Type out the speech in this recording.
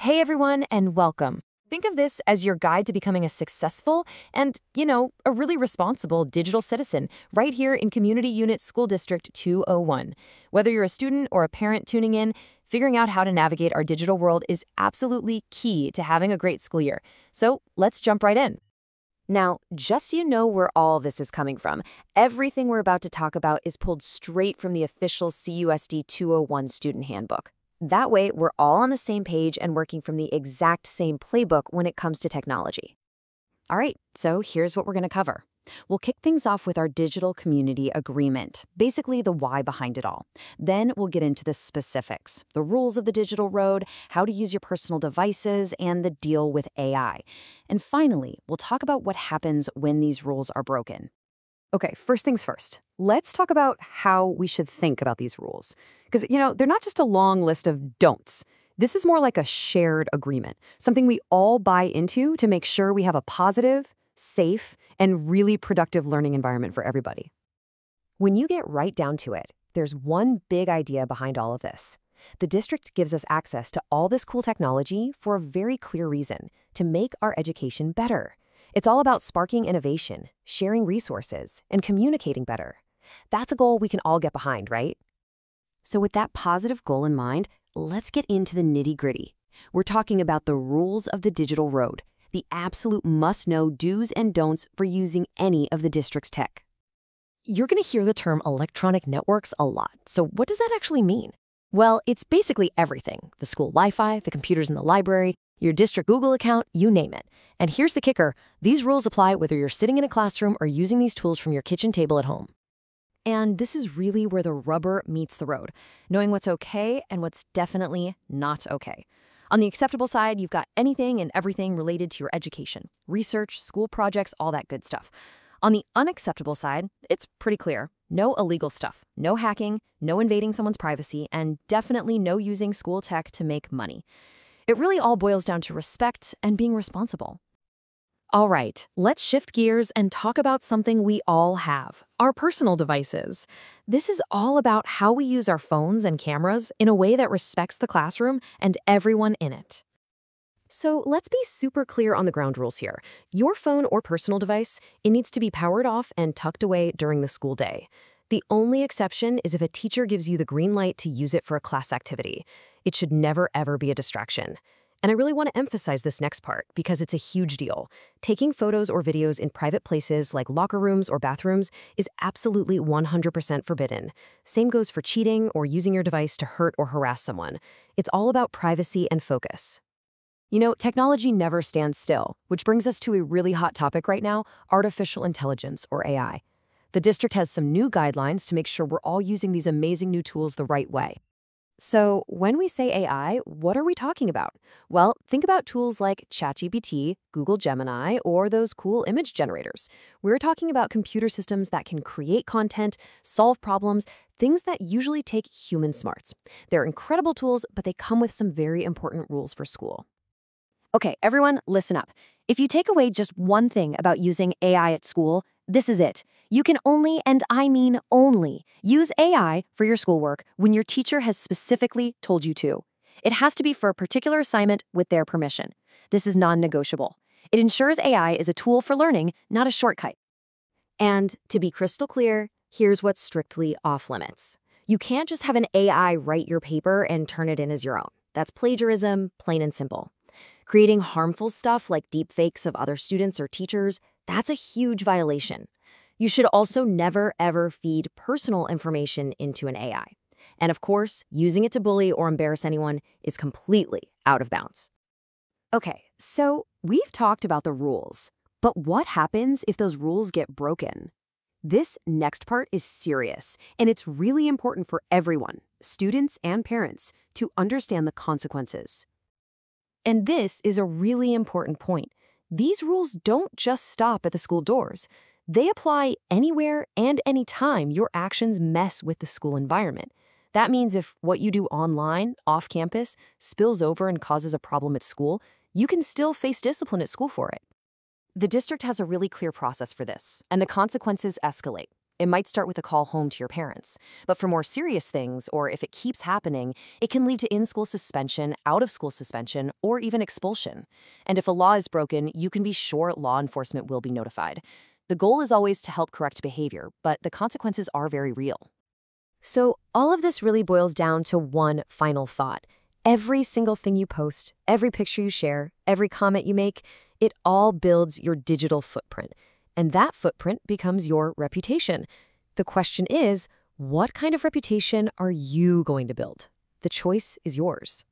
Hey everyone, and welcome. Think of this as your guide to becoming a successful and, a really responsible digital citizen right here in Community Unit School District 201. Whether you're a student or a parent tuning in, figuring out how to navigate our digital world is absolutely key to having a great school year. So let's jump right in. Now, just so you know where all this is coming from, everything we're about to talk about is pulled straight from the official CUSD 201 student handbook. That way, we're all on the same page and working from the exact same playbook when it comes to technology. All right, so here's what we're going to cover. We'll kick things off with our digital community agreement, basically the why behind it all. Then we'll get into the specifics, the rules of the digital road, how to use your personal devices, and the deal with AI. And finally, we'll talk about what happens when these rules are broken. Okay, first things first. Let's talk about how we should think about these rules. Because, they're not just a long list of don'ts. This is more like a shared agreement, something we all buy into to make sure we have a positive, safe, and really productive learning environment for everybody. When you get right down to it, there's one big idea behind all of this. The district gives us access to all this cool technology for a very clear reason, to make our education better. It's all about sparking innovation, sharing resources, and communicating better. That's a goal we can all get behind, right? So with that positive goal in mind, let's get into the nitty-gritty. We're talking about the rules of the digital road, the absolute must-know do's and don'ts for using any of the district's tech. You're going to hear the term electronic networks a lot. So what does that actually mean? Well, it's basically everything. The school Wi-Fi, the computers in the library, your district Google account, you name it. And here's the kicker. These rules apply whether you're sitting in a classroom or using these tools from your kitchen table at home. And this is really where the rubber meets the road, knowing what's okay and what's definitely not okay. On the acceptable side, you've got anything and everything related to your education, research, school projects, all that good stuff. On the unacceptable side, it's pretty clear. No illegal stuff, no hacking, no invading someone's privacy, and definitely no using school tech to make money. It really all boils down to respect and being responsible. All right, let's shift gears and talk about something we all have, our personal devices. This is all about how we use our phones and cameras in a way that respects the classroom and everyone in it. So let's be super clear on the ground rules here. Your phone or personal device, it needs to be powered off and tucked away during the school day. The only exception is if a teacher gives you the green light to use it for a class activity. It should never, ever be a distraction. And I really want to emphasize this next part because it's a huge deal. Taking photos or videos in private places like locker rooms or bathrooms is absolutely 100% forbidden. Same goes for cheating or using your device to hurt or harass someone. It's all about privacy and focus. Technology never stands still, which brings us to a really hot topic right now, artificial intelligence, or AI. The district has some new guidelines to make sure we're all using these amazing new tools the right way. So when we say AI, what are we talking about? Well, think about tools like ChatGPT, Google Gemini, or those cool image generators. We're talking about computer systems that can create content, solve problems, things that usually take human smarts. They're incredible tools, but they come with some very important rules for school. Okay, everyone, listen up. If you take away just one thing about using AI at school, this is it. You can only, and I mean only, use AI for your schoolwork when your teacher has specifically told you to. It has to be for a particular assignment with their permission. This is non-negotiable. It ensures AI is a tool for learning, not a shortcut. And to be crystal clear, here's what's strictly off limits. You can't just have an AI write your paper and turn it in as your own. That's plagiarism, plain and simple. Creating harmful stuff like deepfakes of other students or teachers, that's a huge violation. You should also never, ever feed personal information into an AI. And of course, using it to bully or embarrass anyone is completely out of bounds. Okay, so we've talked about the rules, but what happens if those rules get broken? This next part is serious, and it's really important for everyone, students and parents, to understand the consequences. And this is a really important point. These rules don't just stop at the school doors. They apply anywhere and anytime your actions mess with the school environment. That means if what you do online, off campus, spills over and causes a problem at school, you can still face discipline at school for it. The district has a really clear process for this, and the consequences escalate. It might start with a call home to your parents. But for more serious things, or if it keeps happening, it can lead to in-school suspension, out-of-school suspension, or even expulsion. And if a law is broken, you can be sure law enforcement will be notified. The goal is always to help correct behavior, but the consequences are very real. So all of this really boils down to one final thought. Every single thing you post, every picture you share, every comment you make, it all builds your digital footprint. And that footprint becomes your reputation. The question is, what kind of reputation are you going to build? The choice is yours.